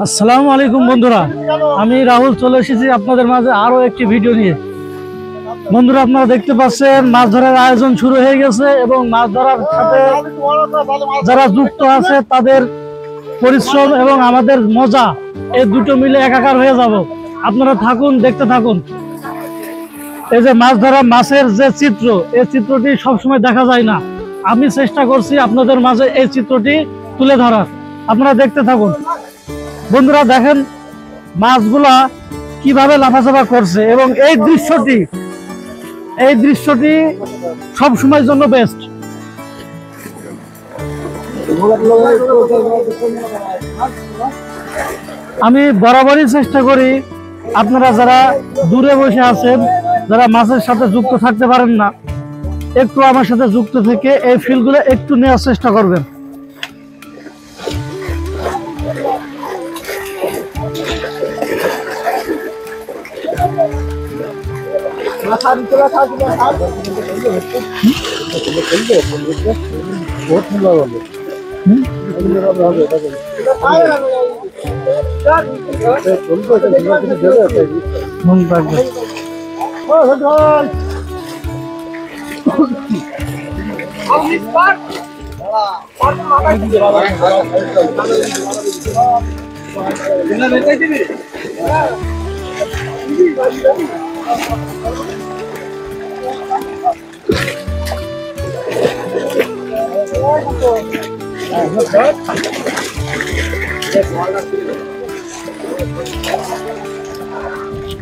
আসসালামু আলাইকুম বন্ধুরা, আমি রাহুল চলে এসেছি আপনাদের মাঝে আরো একটি ভিডিও নিয়ে। বন্ধুরা, আপনারা দেখতে পাচ্ছেন মাছ ধরার আয়োজন শুরু হয়ে গেছে এবং মাছ ধরার সাথে যারা যুক্ত আছে তাদের পরিশ্রম এবং আমাদের মজা, এই দুটো মিলে একাকার হয়ে যাব। আপনারা থাকুন, দেখতে থাকুন। এই যে মাছ ধরা, মাছের যে চিত্র, এই চিত্রটি সবসময় দেখা যায় না। আমি চেষ্টা করছি আপনাদের মাঝে এই চিত্রটি তুলে ধরার। আপনারা দেখতে থাকুন। বন্ধুরা দেখেন মাছগুলা কিভাবে লাফাচাপা করছে এবং এই দৃশ্যটি সব সময়ের জন্য বেস্ট। আমি বরাবরই চেষ্টা করি আপনারা যারা দূরে বসে আছেন, যারা মাছের সাথে যুক্ত থাকতে পারেন না, একটু আমার সাথে যুক্ত থেকে এই ফিলগুলো একটু নেওয়ার চেষ্টা করবেন।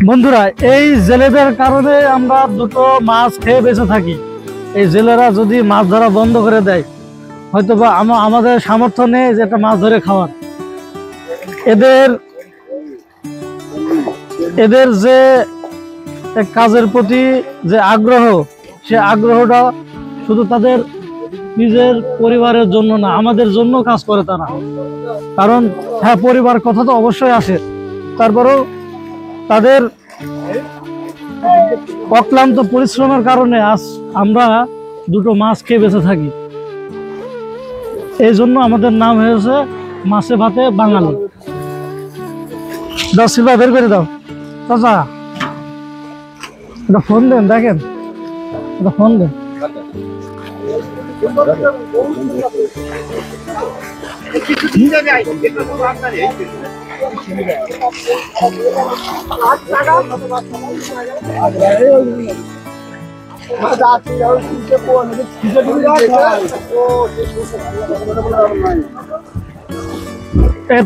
বন্ধুরা, এই জেলেদের কারণে আমরা দুটো মাছ খেয়ে বেঁচে থাকি। এই জেলেরা যদি মাছ ধরা বন্ধ করে দেয়, হয়তোবা আমাদের সামর্থ্য নেই যে একটা মাছ ধরে খাওয়ার। এদের যে কাজের প্রতি যে আগ্রহ, সে আগ্রহটা শুধু তাদের নিজের পরিবারের জন্য না, আমাদের জন্য কাজ করে তারা। কারণ হ্যাঁ, পরিবার কথা তো অবশ্যই আসে, তারপরেও তাদের অক্লান্ত পরিশ্রমের কারণে আজ আমরা দুটো মাছ খেয়ে বেঁচে থাকি। এই জন্য আমাদের নাম হয়েছে মাছে ভাতে বাঙালি। দাও শিল্পা, বের করে দাও। চাচা এটা ফোন দেন, দেখেন এটা ফোন দেন।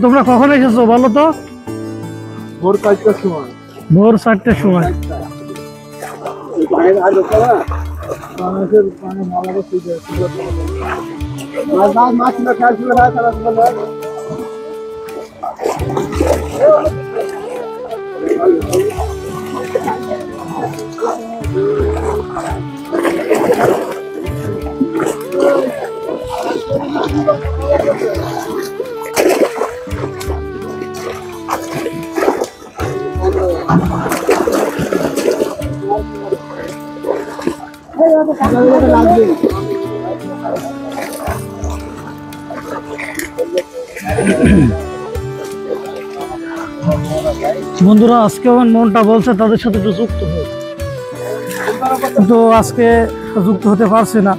তোমরা কখন এসেছো বলো তো? ভোর 4টার সময়। ভোর 4টার সময়। বন্ধুরা, আজকে আমার মনটা বলছে তাদের সাথে একটু যুক্ত হই, কিন্তু আজকে যুক্ত হতে পারছি না।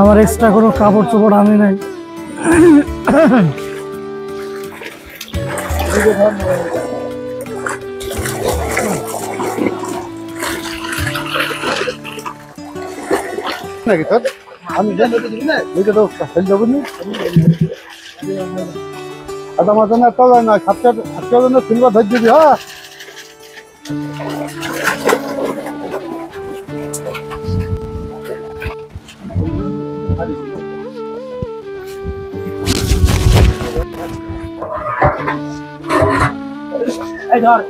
আমার এক্সট্রা কোনো কাপড় চোপড় আমি নাই। আমি আমার জন্য একটা না, সাতটার জন্য সিলভার ধরে দিবি। হ্যাঁ, এই ধর।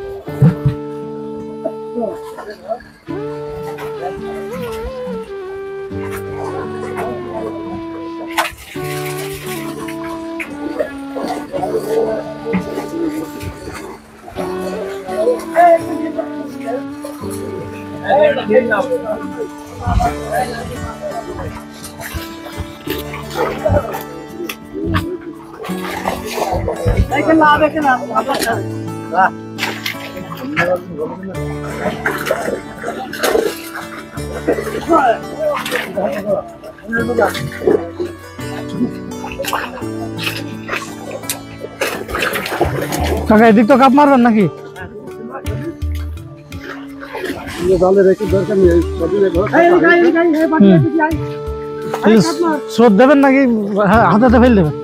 কাকা এদিক তো কাপ মারবেন নাকি? স্রোত দেবেন নাকি হাতে ফেল দেবেন?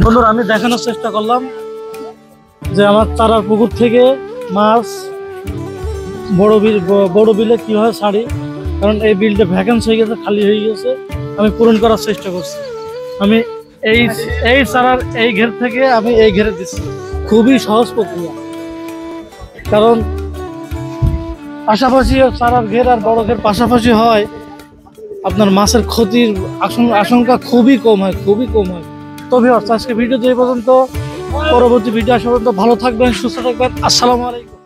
বন্ধুরা আমি দেখানোর চেষ্টা করলাম যে আমার তারার পুকুর থেকে মাছ বড় বিলে কিভাবে ছাড়ি, কারণ এই বিলটা ভ্যাকেন্স হয়ে গেছে, খালি হয়ে গেছে। আমি পূরণ করার চেষ্টা করছি। আমি এই চারার এই ঘের থেকে আমি এই ঘেরে দিচ্ছি। খুবই সহজ প্রক্রিয়া, কারণ পাশাপাশি চারার ঘের আর বড় ঘের পাশাপাশি হয়, আপনার মাছের ক্ষতির আশঙ্কা খুবই কম হয়, খুবই কম হয়। তবে আজকে ভিডিও এই পর্যন্ত, পরবর্তী ভিডিও আসা পর্যন্ত ভালো থাকবেন, সুস্থ থাকবেন। আসসালামু আলাইকুম।